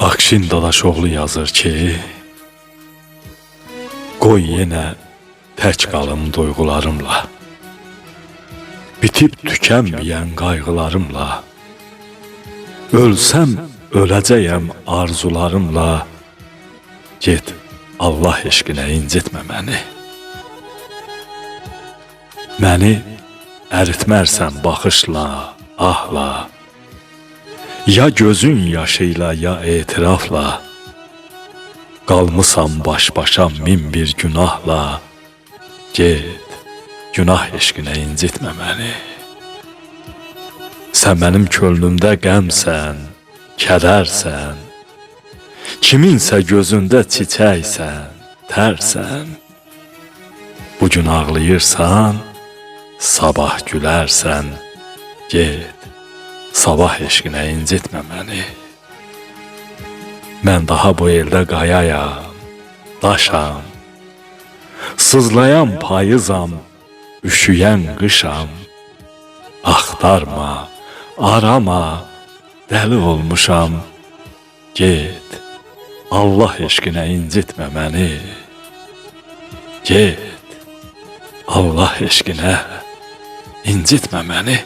Akşin Dalaşoğlu yazır ki, qoy yenə tək qalım duyğularımla, bitib tükənməyən qayğılarımla, ölsəm öləcəyəm arzularımla, get Allah eşqinə incitmə məni. Məni əritmərsən baxışla, ahla, ya gözün yaşıyla, ya etirafla, qalmısam baş-başa min bir günahla, get, günah eşqinə incitmə məni. Sən mənim könlümdə qəmsən, kədərsən, kiminsə gözündə çiçəksən, tərsən. Bugün ağlayırsan, sabah gülərsən, get, sabah eşqinə incitmə məni. Mən daha bu eldə qayayam, daşam, sızlayan payızam, üşüyən qışam. Axtarma, arama, dəli olmuşam, get, Allah eşqinə incitmə məni. Get, Allah eşqinə incitmə məni.